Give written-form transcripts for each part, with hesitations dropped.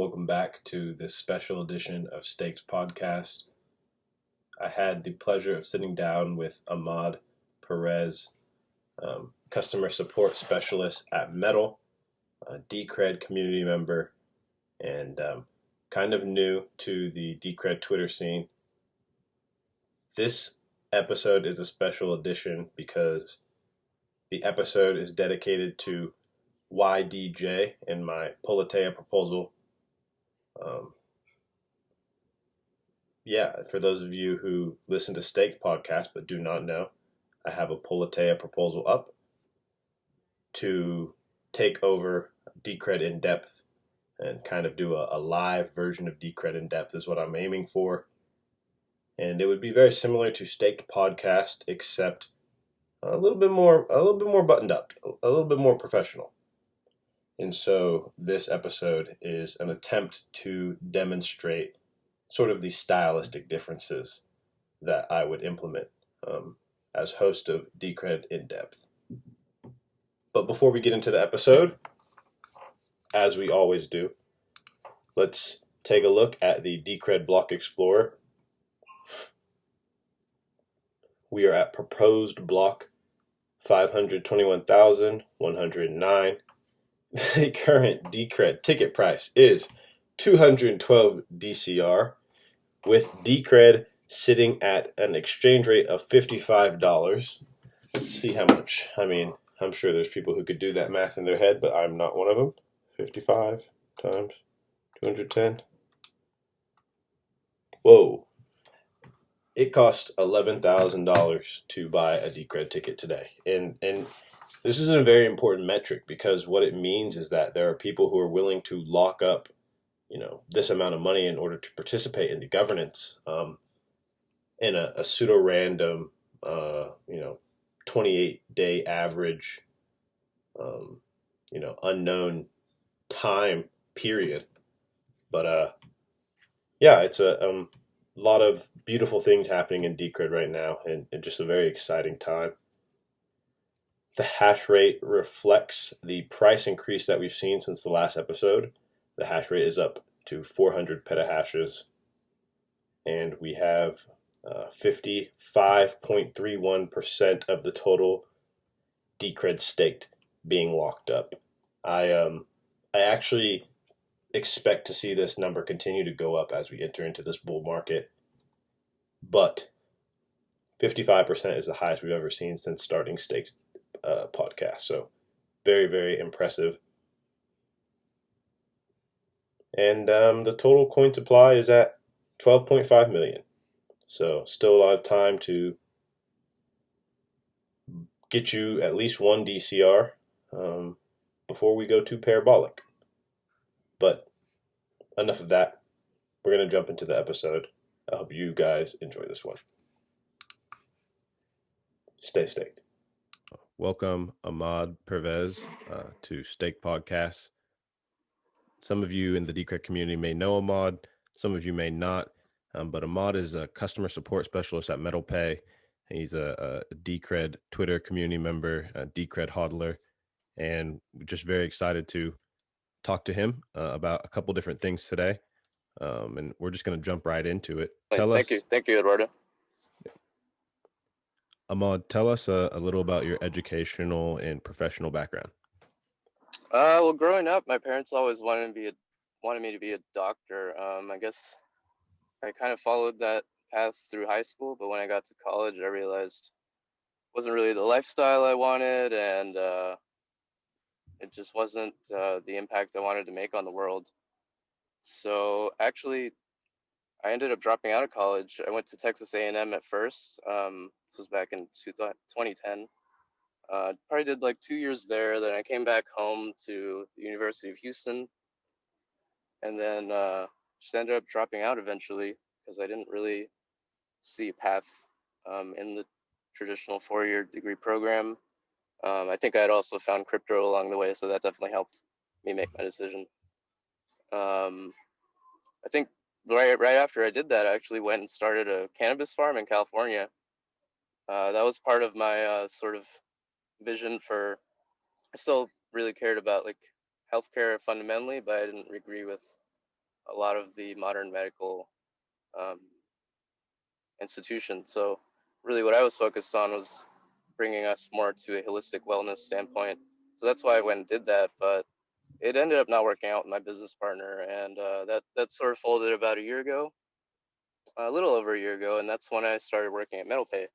Welcome back to this special edition of Stakes Podcast. I had the pleasure of sitting down with Emmad Pervez, customer support specialist at Metal, a Decred community member, and kind of new to the Decred Twitter scene. This episode is a special edition because the episode is dedicated to YDJ and my Politeia proposal. For those of you who listen to Stakes Podcast but do not know, I have a Politeia proposal up to take over Decred in depth and kind of do a live version of Decred in depth is what I'm aiming for. And it would be very similar to Staked Podcast, except a little bit more buttoned up, a little bit more professional. And so this episode is an attempt to demonstrate sort of the stylistic differences that I would implement as host of Decred in depth. But before we get into the episode, as we always do, let's take a look at the Decred Block Explorer. We are at proposed block 521,109. The current Decred ticket price is 212 DCR, with Decred sitting at an exchange rate of $55. Let's see how much. I'm sure there's people who could do that math in their head, but I'm not one of them. 55 times 210. Whoa. It cost $11,000 to buy a Decred ticket today. And this is a very important metric because what it means is that there are people who are willing to lock up, this amount of money in order to participate in the governance in a pseudo-random, 28-day average, unknown time period. But it's a lot of beautiful things happening in Decred right now, and just a very exciting time. The hash rate reflects the price increase that we've seen since the last episode. The hash rate is up to 400 petahashes, and we have 55.31% of the total Decred staked being locked up. I actually expect to see this number continue to go up as we enter into this bull market, but 55% is the highest we've ever seen since starting Stakes podcast. So very, very impressive. And the total coin supply is at 12.5 million. So still a lot of time to get you at least one DCR before we go too parabolic. But enough of that. We're going to jump into the episode. I hope you guys enjoy this one. Stay staked. Welcome, Emmad Pervez, to Stake Podcast. Some of you in the Decred community may know Emmad. Some of you may not. But Emmad is a customer support specialist at MetalPay. He's a Decred Twitter community member, a Decred hodler, and we're just very excited to talk to him about a couple different things today. And we're just going to jump right into it. Thank you, Eduardo. Emmad, tell us a little about your educational and professional background. Well, growing up, my parents always wanted me to be a doctor. I guess I kind of followed that path through high school, but when I got to college, I realized it wasn't really the lifestyle I wanted, and it just wasn't the impact I wanted to make on the world. So actually, I ended up dropping out of college. I went to Texas A&M at first. This was back in 2010. Probably did like 2 years there. Then I came back home to the University of Houston, and then just ended up dropping out eventually because I didn't really see a path in the traditional 4-year degree program. I think I had also found crypto along the way, so that definitely helped me make my decision. I think right after I did that, I actually went and started a cannabis farm in California. That was part of my sort of vision for. I still really cared about like healthcare fundamentally, but I didn't agree with a lot of the modern medical um, institutions. So really, what I was focused on was bringing us more to a holistic wellness standpoint. So that's why I went and did that, but it ended up not working out with my business partner, and that sort of folded about a year ago, a little over a year ago, and that's when I started working at MetalPay.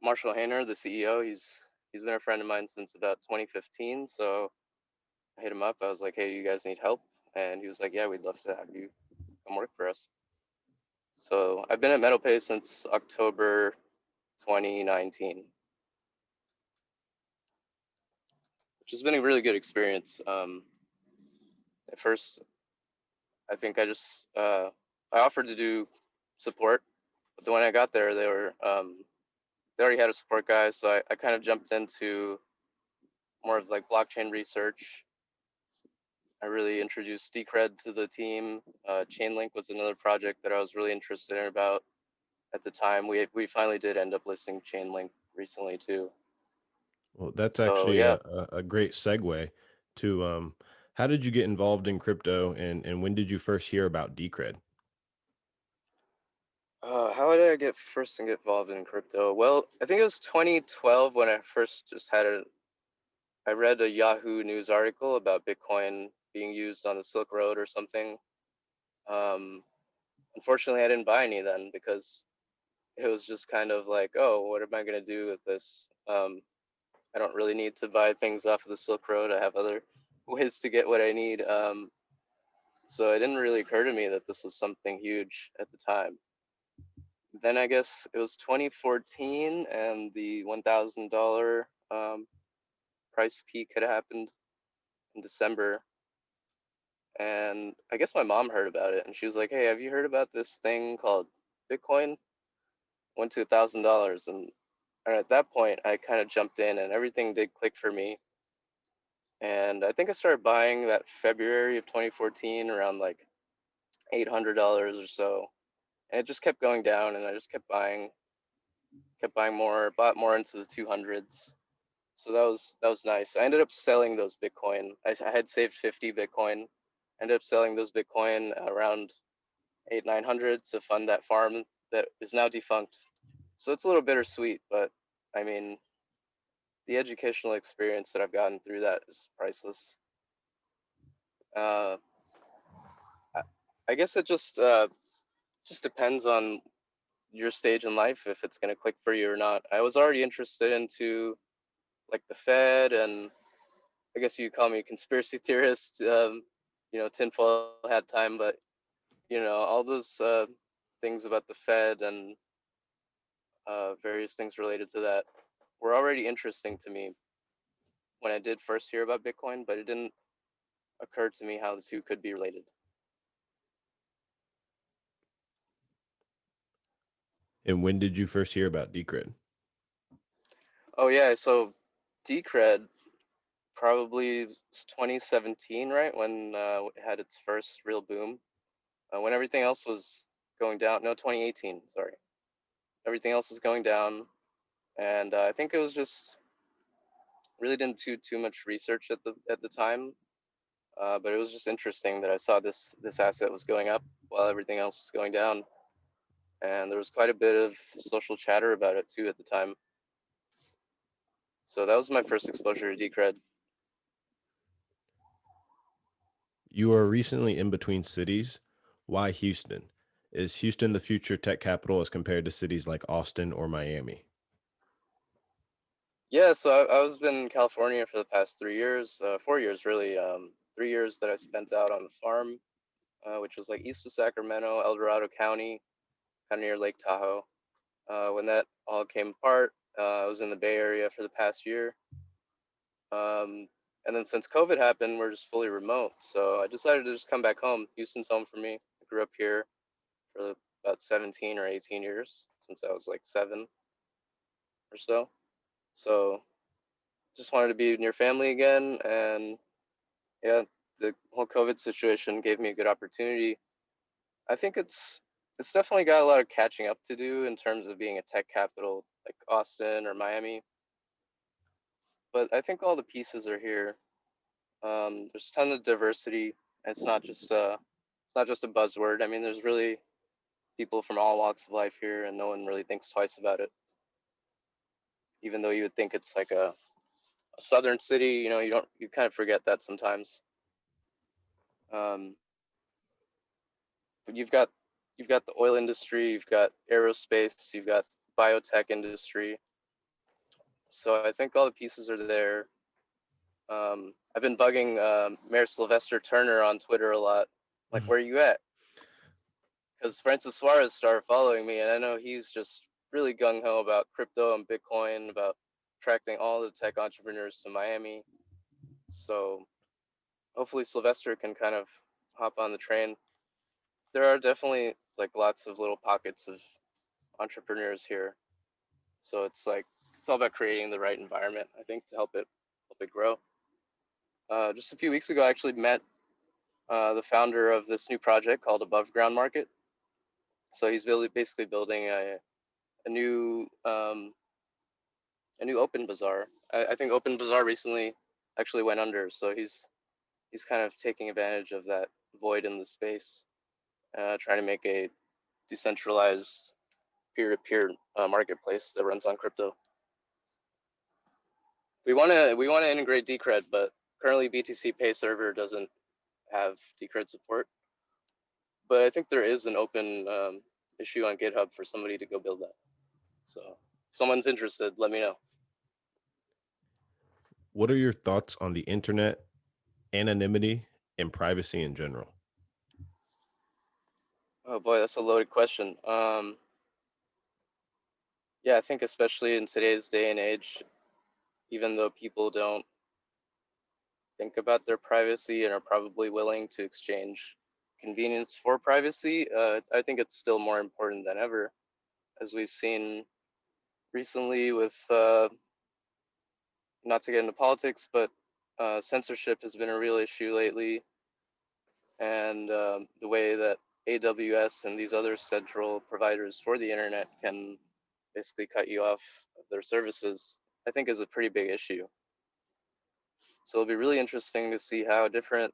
Marshall Hayner, the CEO, he's been a friend of mine since about 2015. So I hit him up. I was like, "Hey, you guys need help?" And he was like, "Yeah, we'd love to have you come work for us." So I've been at MetalPay since October 2019, which has been a really good experience. At first, I think I offered to do support, but then when I got there, they already had a support guy, so I kind of jumped into more of like blockchain research. I really introduced Decred to the team. Chainlink was another project that I was really interested in about at the time. We finally did end up listing Chainlink recently too. Well, that's So actually yeah, a great segue to how did you get involved in crypto, and when did you first hear about Decred? how did I get first and get involved in crypto? Well, I think it was 2012 when I first just had a. I read a Yahoo News article about Bitcoin being used on the Silk Road or something. Um, Unfortunately, I didn't buy any then because it was just kind of like, oh, what am I going to do with this? I don't really need to buy things off of the Silk Road. I have other ways to get what I need. So it didn't really occur to me that this was something huge at the time. Then I guess it was 2014 and the $1,000 price peak had happened in December. And I guess my mom heard about it and she was like, "Hey, have you heard about this thing called Bitcoin?" Went to $1,000. And at that point, I kind of jumped in and everything did click for me. And I think I started buying that February of 2014 around like $800 or so. And it just kept going down and I just kept buying more, bought more into the 200s. So that was nice. I ended up selling those Bitcoin. I had saved 50 Bitcoin. Ended up selling those Bitcoin around 900 to fund that farm that is now defunct. So it's a little bittersweet, but I mean, the educational experience that I've gotten through that is priceless. Uh, I guess it just depends on your stage in life if it's going to click for you or not. I was already interested into like the Fed, and I guess you call me a conspiracy theorist. Tinfoil hat time, but all those things about the Fed and various things related to that were already interesting to me when I did first hear about Bitcoin, but it didn't occur to me how the two could be related. And when did you first hear about Decred? Oh yeah, so Decred probably 2017, right when it had its first real boom. When everything else was going down. No, 2018. Sorry, everything else was going down, and I think it was just really didn't do too much research at the time. But it was just interesting that I saw this asset was going up while everything else was going down, and there was quite a bit of social chatter about it too at the time. So that was my first exposure to Decred. You are recently in between cities. Why Houston? Is Houston the future tech capital as compared to cities like Austin or Miami? Yeah, so I was been in California for the past 3 years, 4 years really. 3 years that I spent out on the farm, which was like east of Sacramento, El Dorado County, kind of near Lake Tahoe. When that all came apart, I was in the Bay Area for the past year. Um, and then since COVID happened, we're just fully remote. So I decided to just come back home. Houston's home for me. I grew up here for about 17 or 18 years since I was like 7 or so. So just wanted to be near family again. And yeah, the whole COVID situation gave me a good opportunity. I think it's definitely got a lot of catching up to do in terms of being a tech capital like Austin or Miami. But I think all the pieces are here. There's a ton of diversity. It's not just It's not just a buzzword. I mean, there's really people from all walks of life here, and no one really thinks twice about it. Even though you would think it's like a southern city, you kind of forget that sometimes. Um, but you've got the oil industry, you've got aerospace, you've got biotech industry. So I think all the pieces are there. I've been bugging Mayor Sylvester Turner on Twitter a lot. Like, where are you at? Because Francis Suarez started following me, and I know he's just really gung ho about crypto and Bitcoin, about attracting all the tech entrepreneurs to Miami. So hopefully Sylvester can kind of hop on the train. There are definitely like lots of little pockets of entrepreneurs here. So it's all about creating the right environment, I think, to help it grow. Just a few weeks ago, I actually met the founder of this new project called Above Ground Market. So he's basically building a new open bazaar. I think Open Bazaar recently actually went under, so he's kind of taking advantage of that void in the space, trying to make a decentralized peer-to-peer marketplace that runs on crypto. We want to integrate Decred, but currently BTC Pay server doesn't have Decred support. But I think there is an open issue on GitHub for somebody to go build that. So if someone's interested, let me know. What are your thoughts on the internet, anonymity, and privacy in general? Oh boy, that's a loaded question. Yeah, I think especially in today's day and age, even though people don't think about their privacy and are probably willing to exchange convenience for privacy, I think it's still more important than ever, as we've seen recently with, not to get into politics, but censorship has been a real issue lately, and the way that AWS and these other central providers for the internet can basically cut you off of their services, I think is a pretty big issue. So it'll be really interesting to see how different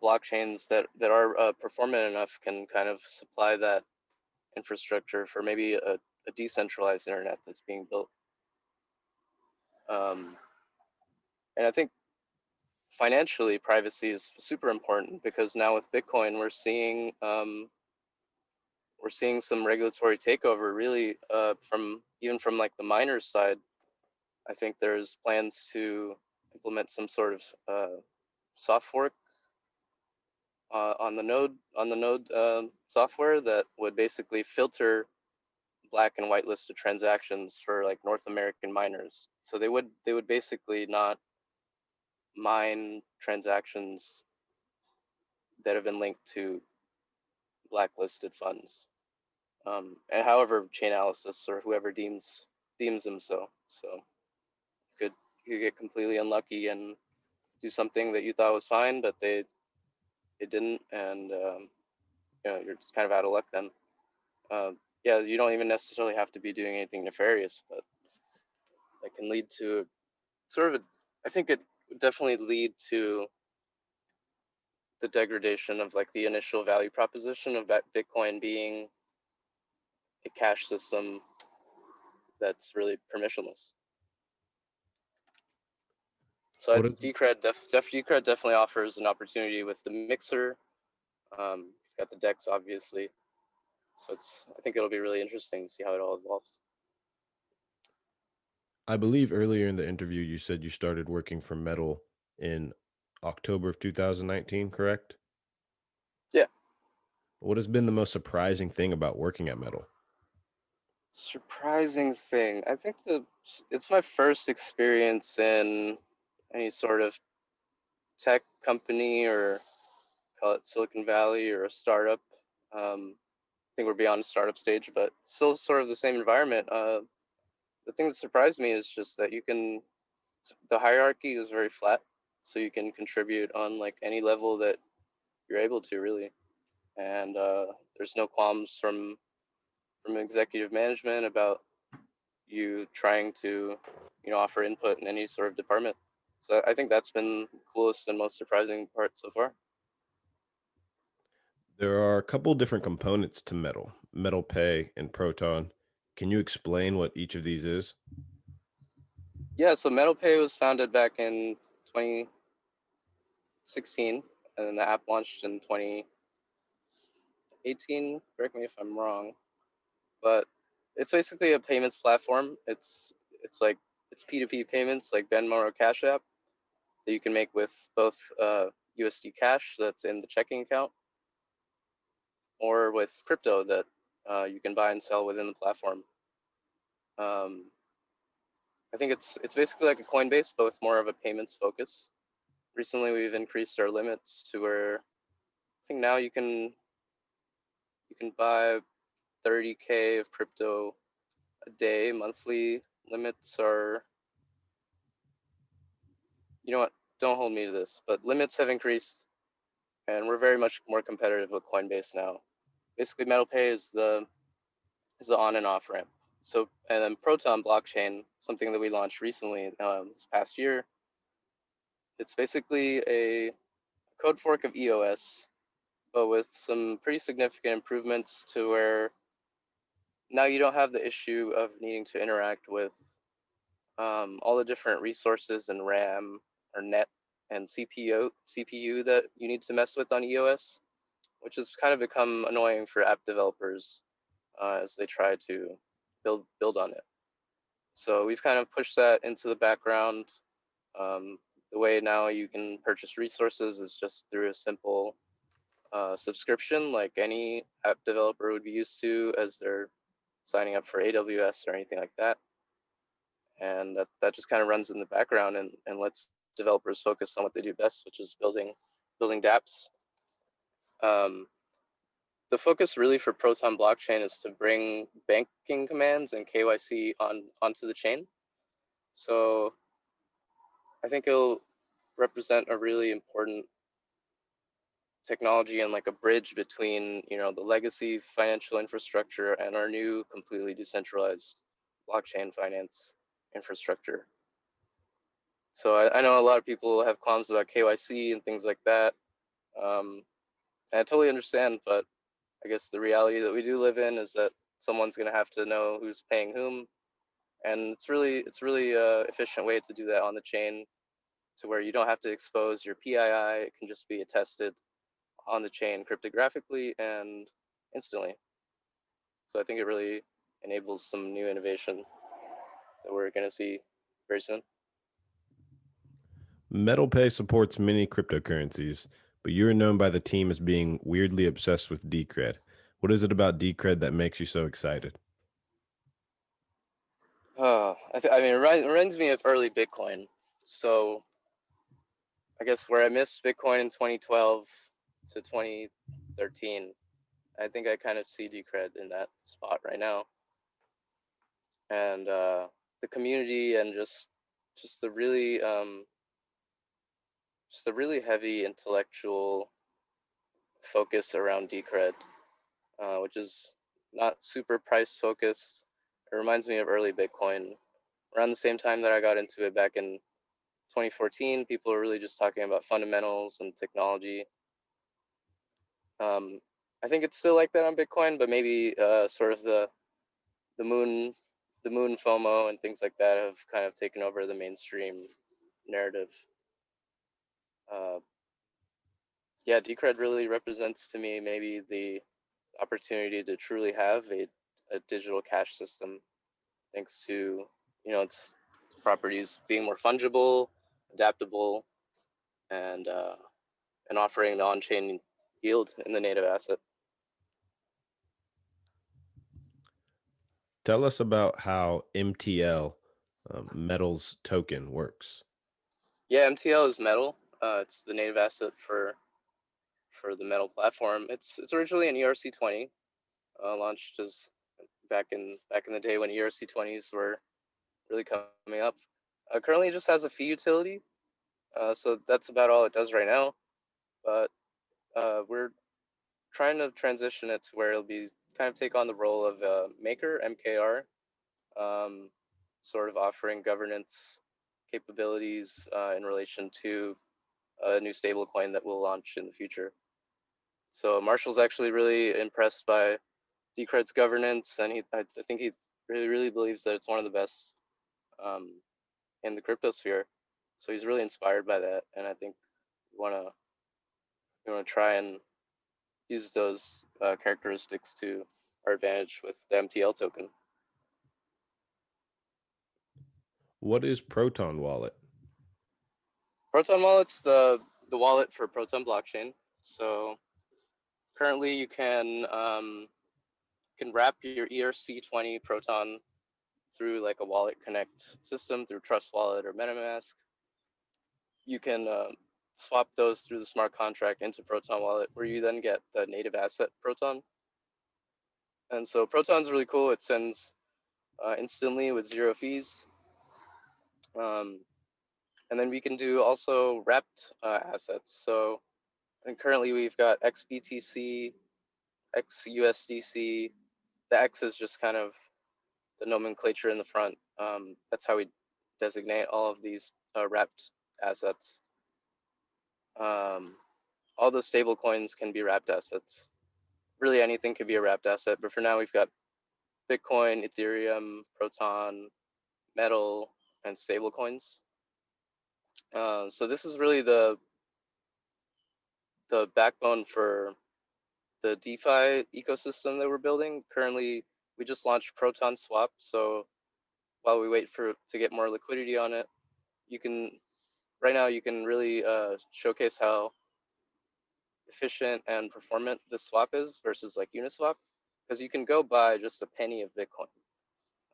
blockchains that are performant enough can kind of supply that infrastructure for maybe a decentralized internet that's being built. And I think financially, privacy is super important because now with Bitcoin, we're seeing some regulatory takeover, really, from like the miners side. I think there's plans to implement some sort of soft fork on the node software that would basically filter black and white listed transactions for like North American miners. So they would basically not mine transactions that have been linked to blacklisted funds, and however Chainalysis or whoever deems them so. So you could get completely unlucky and do something that you thought was fine, but they didn't, and you're just kind of out of luck then. Yeah, you don't even necessarily have to be doing anything nefarious, but that can lead to sort of I think it would definitely lead to the degradation of like the initial value proposition of that Bitcoin being a cash system that's really permissionless. So What is Decred definitely offers an opportunity with the mixer. Got the decks, obviously. So I think it'll be really interesting to see how it all evolves. I believe earlier in the interview you said you started working for Metal in October of 2019, correct? Yeah. What has been the most surprising thing about working at Metal? Surprising thing. I think it's my first experience in any sort of tech company, or call it Silicon Valley or a startup. I think we're beyond the startup stage, but still sort of the same environment. The thing that surprised me is just that the hierarchy is very flat, so you can contribute on like any level that you're able to, really. And there's no qualms from executive management about you trying to offer input in any sort of department. So I think that's been the coolest and most surprising part so far. There are a couple different components to Metal Pay and Proton. Can you explain what each of these is? Yeah, so MetalPay was founded back in 2016, and then the app launched in 2018. Correct me if I'm wrong, but it's basically a payments platform. It's like it's P2P payments like Venmo or Cash App that you can make with both USD Cash that's in the checking account or with crypto that you can buy and sell within the platform. Um, I think it's basically like a Coinbase, but with more of a payments focus. Recently, we've increased our limits to where I think now you can buy 30K of crypto a day. Monthly limits are, you know what? Don't hold me to this, but limits have increased, and we're very much more competitive with Coinbase now. Basically, MetalPay is the on and off ramp. So, and then Proton blockchain, something that we launched recently this past year, it's basically a code fork of EOS, but with some pretty significant improvements to where now you don't have the issue of needing to interact with all the different resources and RAM or net and CPU that you need to mess with on EOS, which has kind of become annoying for app developers as they try to build on it. So we've kind of pushed that into the background. Um, the way now you can purchase resources is just through a simple subscription, like any app developer would be used to as they're signing up for AWS or anything like that. And that just kind of runs in the background and lets developers focus on what they do best, which is building dApps. Um, the focus really for Proton blockchain is to bring banking commands and KYC onto the chain. So I think it'll represent a really important technology and like a bridge between the legacy financial infrastructure and our new completely decentralized blockchain finance infrastructure. So I know a lot of people have qualms about KYC and things like that. And I totally understand, but I guess the reality that we do live in is that someone's going to have to know who's paying whom, and it's really efficient way to do that on the chain, to where you don't have to expose your PII. It can just be attested on the chain cryptographically and instantly. So I think it really enables some new innovation that we're going to see very soon. Metal Pay supports many cryptocurrencies, but you're known by the team as being weirdly obsessed with Decred. What is it about Decred that makes you so excited? I mean, it reminds me of early Bitcoin. So I guess where I missed Bitcoin in 2012 to 2013, I think I kind of see Decred in that spot right now. And the community and just the really just the really heavy intellectual focus around Decred, which is not super price focused. It reminds me of early Bitcoin. Around the same time that I got into it back in 2014, people were really just talking about fundamentals and technology. Um, I think it's still like that on Bitcoin, but maybe sort of the moon the moon FOMO and things like that have kind of taken over the mainstream narrative. Uh, yeah, Decred really represents to me maybe the opportunity to truly have a digital cash system, thanks to its properties being more fungible, adaptable, and offering the on-chain yield in the native asset. Tell us about how MTL, Metals token, works. Yeah, MTL is Metal. It's the native asset for the Metal platform. It's originally an ERC20, launched as back in the day when ERC20s were really coming up. Currently, it just has a fee utility, so that's about all it does right now. But we're trying to transition it to where it'll be kind of take on the role of a maker, MKR, um, sort of offering governance capabilities in relation to a new stablecoin that will launch in the future. So Marshall's actually really impressed by Decred's governance, and I think he really believes that it's one of the best um, in the crypto sphere. So he's really inspired by that, and I think we want to try and use those characteristics to our advantage with the MTL token. What is Proton Wallet? Proton Wallet's the wallet for Proton blockchain. So currently, you can wrap your ERC20 Proton through like a Wallet Connect system through Trust Wallet or MetaMask. You can swap those through the smart contract into Proton Wallet, where you then get the native asset Proton. And so Proton's really cool. It sends instantly with 0 fees. And then we can do also wrapped assets. So and currently we've got XBTC, XUSDC. The X is just kind of the nomenclature in the front. That's how we designate all of these wrapped assets. All the stable coins can be wrapped assets. Really anything can be a wrapped asset, but for now we've got Bitcoin, Ethereum, Proton, Metal, and stable coins. So this is really the backbone for the DeFi ecosystem that we're building. Currently, we just launched Proton Swap, so while we wait to get more liquidity on it, right now you can really showcase how efficient and performant this swap is versus like Uniswap, because you can go buy just a penny of Bitcoin.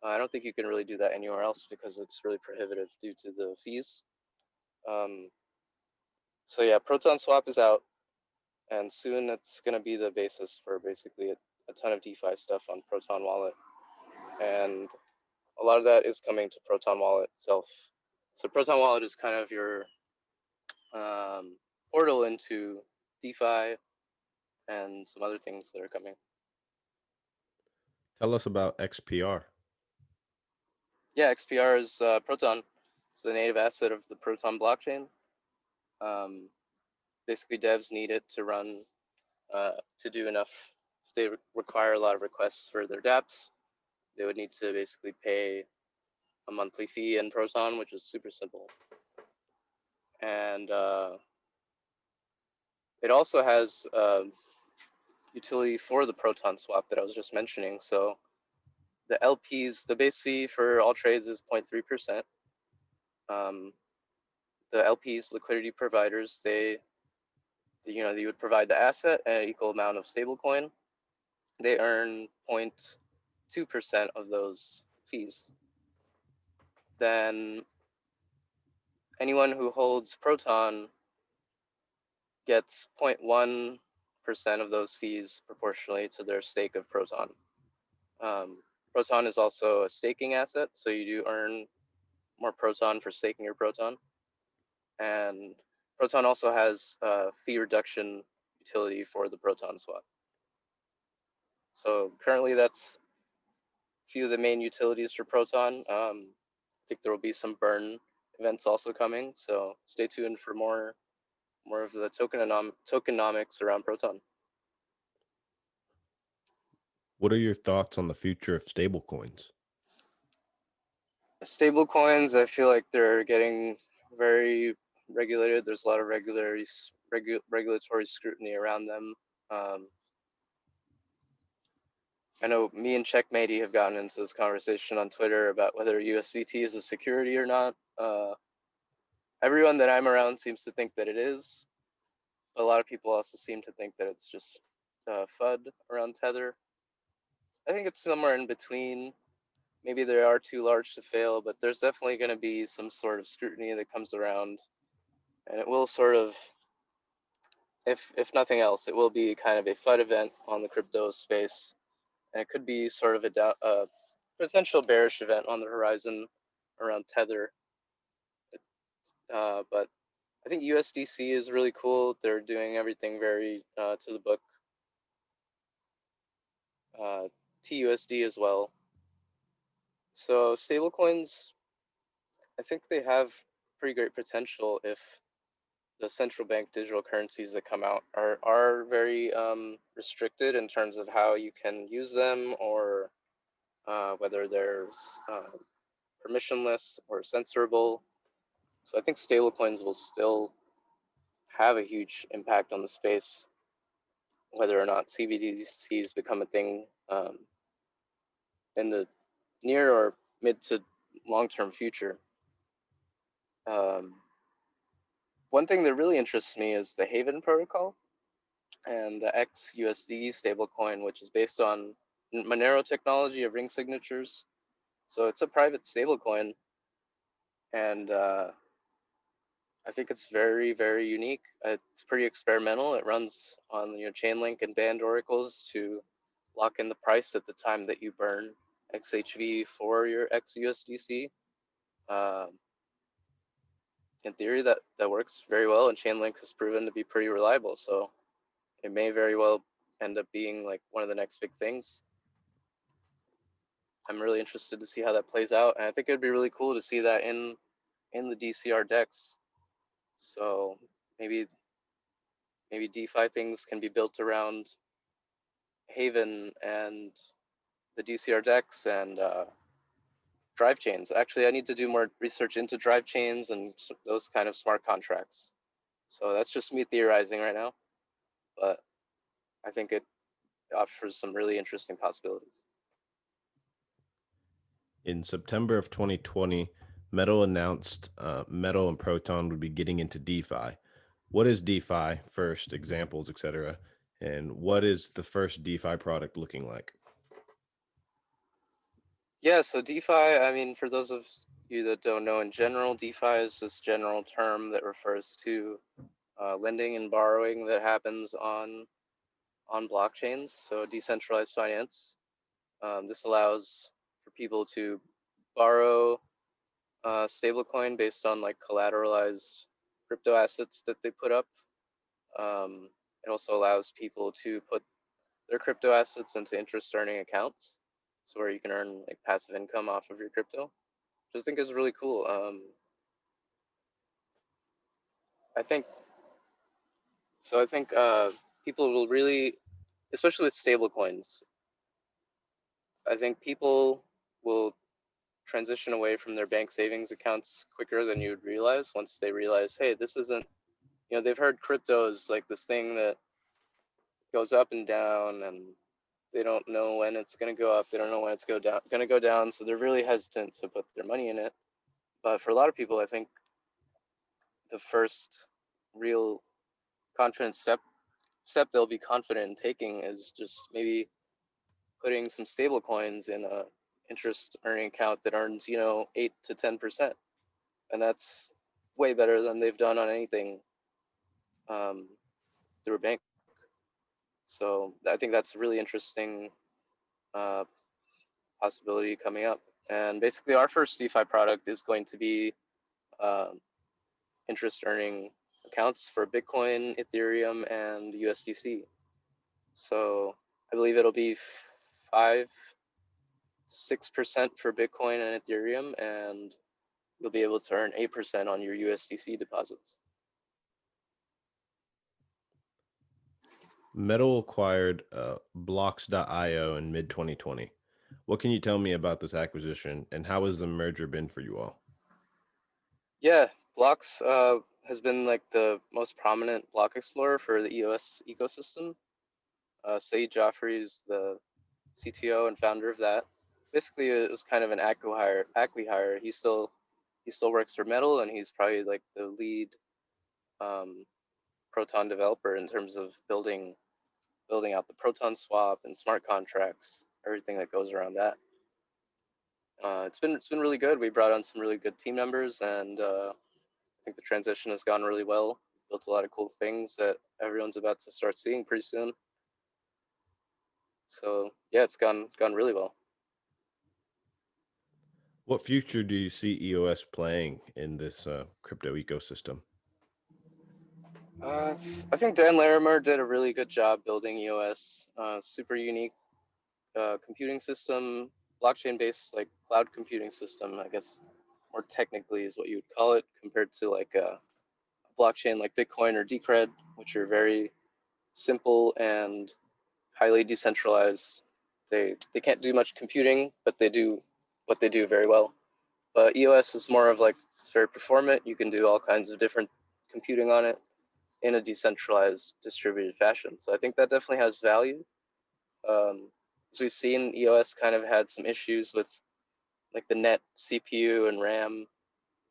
I don't think you can really do that anywhere else because it's really prohibitive due to the fees. So yeah, Proton Swap is out, and soon it's going to be the basis for basically a ton of DeFi stuff on Proton Wallet, and a lot of that is coming to Proton Wallet itself. So Proton Wallet is kind of your portal into DeFi and some other things that are coming. Tell us about XPR. Yeah, XPR is Proton. It's the native asset of the Proton blockchain. Basically, devs need it to run, to do enough. If they require a lot of requests for their dApps, they would need to basically pay a monthly fee in Proton, which is super simple. And it also has utility for the Proton swap that I was just mentioning. So the LPs, the base fee for all trades is 0.3%. The LPs, liquidity providers, they would provide the asset and an equal amount of stablecoin. They earn 0.2% of those fees. Then anyone who holds Proton gets 0.1% of those fees proportionally to their stake of Proton. Proton is also a staking asset, so you do earn more Proton for staking your Proton. And Proton also has fee reduction utility for the Proton swap. So currently that's a few of the main utilities for Proton. I think there will be some burn events also coming, so stay tuned for more of the tokenomics around Proton. What are your thoughts on the future of stablecoins? Stable coins, I feel like they're getting very regulated. There's a lot of regulatory scrutiny around them. I know me and Checkmatey have gotten into this conversation on Twitter about whether USDT is a security or not. Everyone that I'm around seems to think that it is. But a lot of people also seem to think that it's just FUD around Tether. I think it's somewhere in between. Maybe they are too large to fail, but there's definitely going to be some sort of scrutiny that comes around, and it will sort of, if nothing else, it will be kind of a FUD event on the crypto space, and it could be sort of a potential bearish event on the horizon around Tether. But I think USDC is really cool. They're doing everything very to the book. TUSD as well. So stablecoins, I think they have pretty great potential if the central bank digital currencies that come out are very restricted in terms of how you can use them, or whether there's permissionless or censorable. So I think stablecoins will still have a huge impact on the space, whether or not CBDCs become a thing in the near or mid to long-term future. Um, One thing that really interests me is the Haven protocol and the XUSD stablecoin, which is based on Monero technology of ring signatures. So it's a private stablecoin, and I think it's very, very unique. It's pretty experimental. It runs on Chainlink and band oracles to lock in the price at the time that you burn XHV for your XUSDC. In theory, that works very well, and Chainlink has proven to be pretty reliable. So it may very well end up being like one of the next big things. I'm really interested to see how that plays out, and I think it'd be really cool to see that in the DCR decks. So maybe DeFi things can be built around Haven and the DCR decks and drive chains. Actually, I need to do more research into drive chains and those kind of smart contracts. So that's just me theorizing right now, but I think it offers some really interesting possibilities. In September of 2020, Metal announced Metal and Proton would be getting into DeFi. What is DeFi? First, examples, etc. And what is the first DeFi product looking like? Yeah, so DeFi, I mean, for those of you that don't know, in general, DeFi is this general term that refers to lending and borrowing that happens on blockchains, so decentralized finance. This allows for people to borrow stablecoin based on like collateralized crypto assets that they put up. It also allows people to put their crypto assets into interest earning accounts, so where you can earn like passive income off of your crypto, which I think is really cool. I think so. I think people will really, especially with stable coins, I think people will transition away from their bank savings accounts quicker than you would realize once they realize, hey, this isn't, they've heard crypto is like this thing that goes up and down, and they don't know when it's going to go up. They don't know when it's going to go down. So they're really hesitant to put their money in it. But for a lot of people, I think the first real confident step they'll be confident in taking is just maybe putting some stable coins in a interest earning account that earns 8 to 10%, and that's way better than they've done on anything through a bank. So I think that's a really interesting uh, possibility coming up. And basically, our first DeFi product is going to be uh, interest earning accounts for Bitcoin, Ethereum, and USDC. So I believe it'll be 5-6% for Bitcoin and Ethereum, and you'll be able to earn 8% on your USDC deposits. Metal acquired Blocks.io in mid 2020. What can you tell me about this acquisition, and how has the merger been for you all? Yeah, Blocks has been like the most prominent block explorer for the EOS ecosystem. Saeed Joffrey is the CTO and founder of that. Basically, it was kind of an acqui-hire. He still works for Metal, and he's probably like the lead um, Proton developer in terms of building out the Proton swap and smart contracts, everything that goes around that. It's been really good. We brought on some really good team members, and I think the transition has gone really well. Built a lot of cool things that everyone's about to start seeing pretty soon. So yeah, it's gone really well. What future do you see EOS playing in this crypto ecosystem? I think Dan Larimer did a really good job building EOS. Super unique computing system, blockchain-based like cloud computing system, I guess more technically is what you would call it, compared to like a blockchain like Bitcoin or Decred, which are very simple and highly decentralized. They can't do much computing, but they do what they do very well. But EOS is more of like, it's very performant. You can do all kinds of different computing on it in a decentralized, distributed fashion. So I think that definitely has value. As we've seen, EOS kind of had some issues with like the net CPU and RAM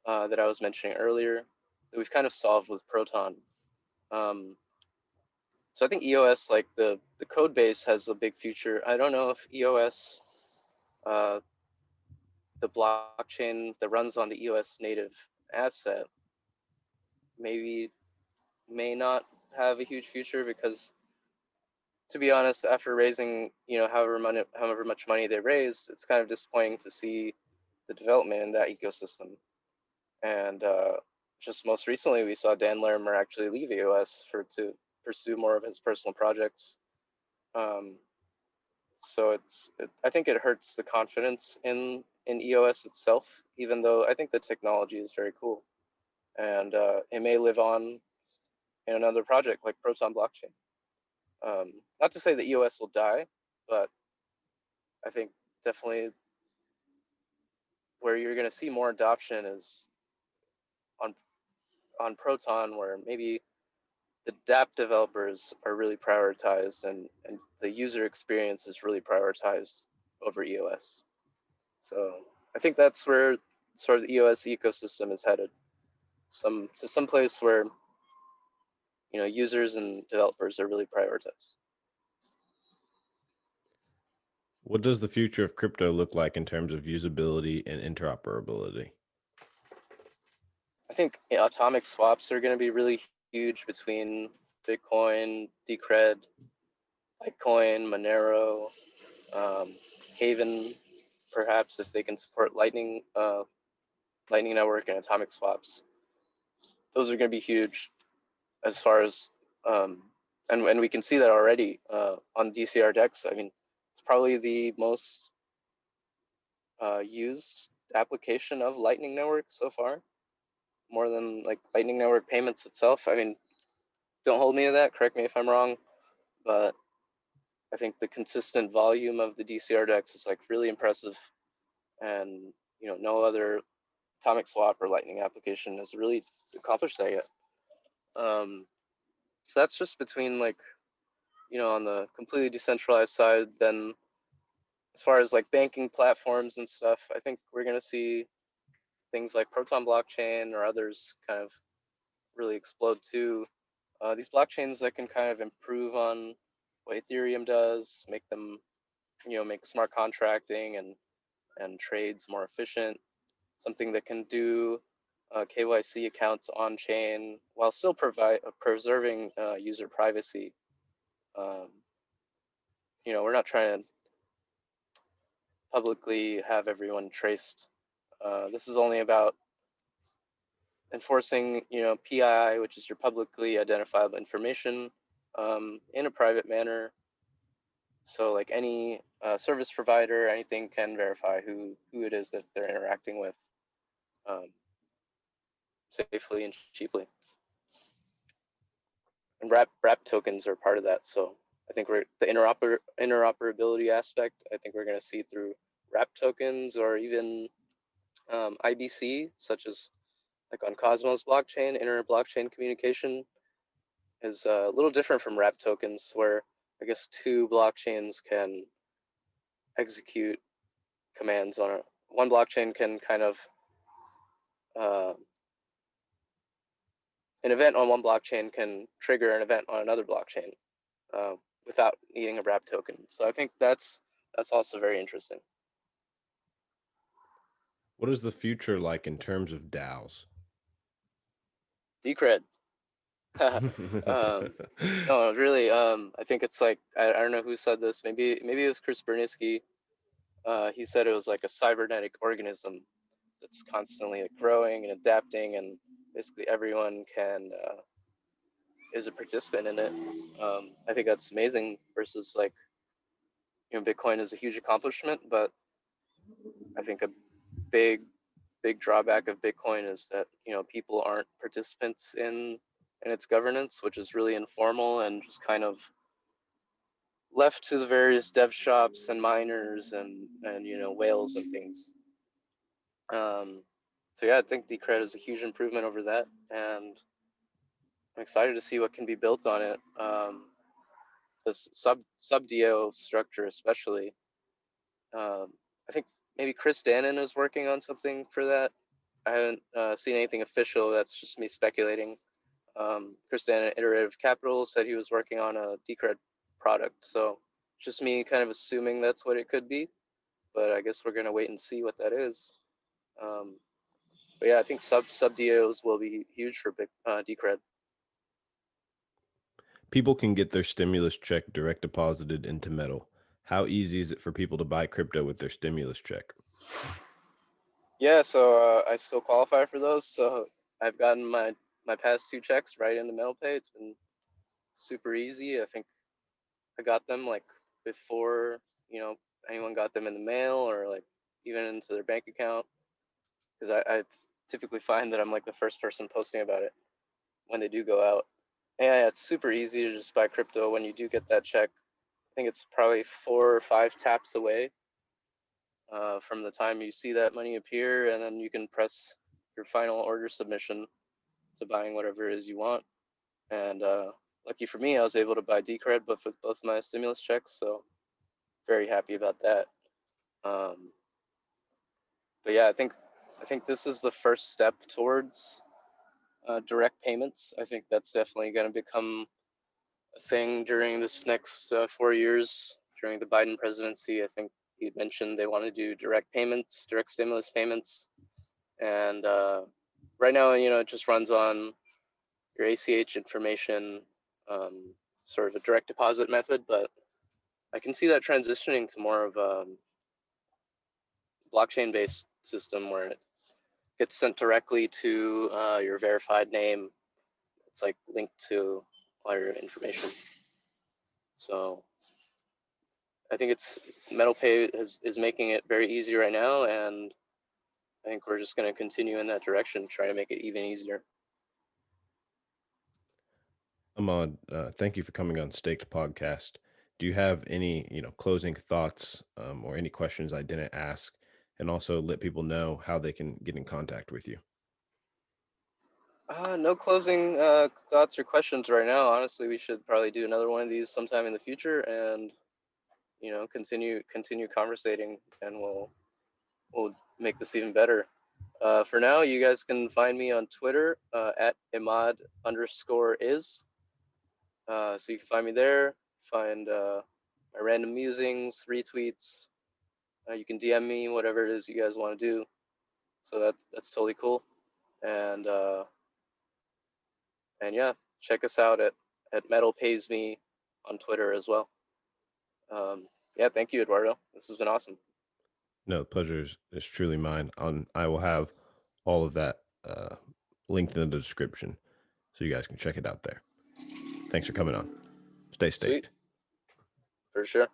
that I was mentioning earlier that we've kind of solved with Proton. Um, so I think EOS, like the code base, has a big future. I don't know if EOS, uh, the blockchain that runs on the EOS native asset, maybe may not have a huge future because, to be honest, after raising however much money they raised, it's kind of disappointing to see the development in that ecosystem. And just most recently, we saw Dan Larimer actually leave EOS to pursue more of his personal projects. Um, so I think it hurts the confidence in EOS itself, even though I think the technology is very cool, and it may live on in another project like Proton Blockchain. Not to say that EOS will die, but I think definitely where you're going to see more adoption is on Proton, where maybe the dApp developers are really prioritized and the user experience is really prioritized over EOS. So I think that's where sort of the EOS ecosystem is headed. Some place where users and developers are really prioritized. What does the future of crypto look like in terms of usability and interoperability? I think atomic swaps are going to be really huge between Bitcoin, Decred, Litecoin, Monero, Haven, perhaps if they can support Lightning Network and atomic swaps. Those are going to be huge as far as, and we can see that already on DCR DEX. I mean, it's probably the most used application of Lightning Network so far, more than like Lightning Network payments itself. I mean, don't hold me to that, correct me if I'm wrong, but I think the consistent volume of the DCR DEX is like really impressive, and no other atomic swap or Lightning application has really accomplished that yet. So that's just between like on the completely decentralized side. Then as far as like banking platforms and stuff, I think we're gonna see things like Proton blockchain or others kind of really explode too. These blockchains that can kind of improve on what Ethereum does, make them, make smart contracting and trades more efficient. Something that can do KYC accounts on chain while still preserving user privacy. Um, we're not trying to publicly have everyone traced. This is only about enforcing, PII, which is your publicly identifiable information, in a private manner. So like any service provider, anything can verify who it is that they're interacting with um, safely and cheaply. And wrap tokens are part of that. So I think the interoperability aspect, I think we're going to see through wrap tokens or even IBC, such as like on Cosmos blockchain. Inter-blockchain communication is a little different from wrap tokens, where I guess two blockchains can execute commands on one blockchain can kind of an event on one blockchain can trigger an event on another blockchain uh, without needing a wrap token. So I think that's also very interesting. What is the future like in terms of DAOs? Decred. No, really. I think it's like I don't know who said this. Maybe it was Chris Berniski. He said it was like a cybernetic organism that's constantly growing and adapting, and basically everyone is a participant in it. I think that's amazing. Versus like Bitcoin is a huge accomplishment, but I think a big big drawback of Bitcoin is that, people aren't participants in its governance, which is really informal and just kind of left to the various dev shops and miners and whales and things. So yeah, I think Decred is a huge improvement over that, and I'm excited to see what can be built on it. The sub DAO structure, especially. I think maybe Chris Dannon is working on something for that. I haven't seen anything official. That's just me speculating. Chris Dannon at Iterative Capital said he was working on a Decred product, so just me kind of assuming that's what it could be. But I guess we're gonna wait and see what that is. But yeah, I think sub DAOs will be huge for Decred. People can get their stimulus check direct deposited into Metal. How easy is it for people to buy crypto with their stimulus check? Yeah, so I still qualify for those. So I've gotten my past 2 checks right into MetalPay. It's been super easy. I think I got them like before anyone got them in the mail or like even into their bank account, because I typically find that I'm like the first person posting about it when they do go out. Yeah, it's super easy to just buy crypto when you do get that check. I think it's probably 4 or 5 taps away from the time you see that money appear, and then you can press your final order submission to buying whatever it is you want. And lucky for me, I was able to buy Decred, but with both my stimulus checks, so very happy about that. But yeah, I think this is the first step towards direct payments. I think that's definitely going to become a thing during this next 4 years during the Biden presidency. I think he mentioned they want to do direct payments, direct stimulus payments, and right now, it just runs on your ACH information, sort of a direct deposit method. But I can see that transitioning to more of a blockchain-based system where it gets sent directly to your verified name. It's like linked to all your information. So I think it's MetalPay is making it very easy right now, and I think we're just going to continue in that direction, try to make it even easier. Emmad, thank you for coming on Staked Podcast. Do you have any, closing thoughts or any questions I didn't ask, and also let people know how they can get in contact with you? No closing thoughts or questions right now. Honestly, we should probably do another one of these sometime in the future, and continue conversating, and we'll make this even better. For now, you guys can find me on Twitter at Emmad_is. So you can find me there. Find my random musings, retweets. You can DM me whatever it is you guys want to do. So that's totally cool. And yeah, check us out at Metal Pays Me on Twitter as well. Yeah, thank you, Eduardo. This has been awesome. No, the pleasure is truly mine. I will have all of that linked in the description so you guys can check it out there. Thanks for coming on. Stay Sweet, staked. for sure.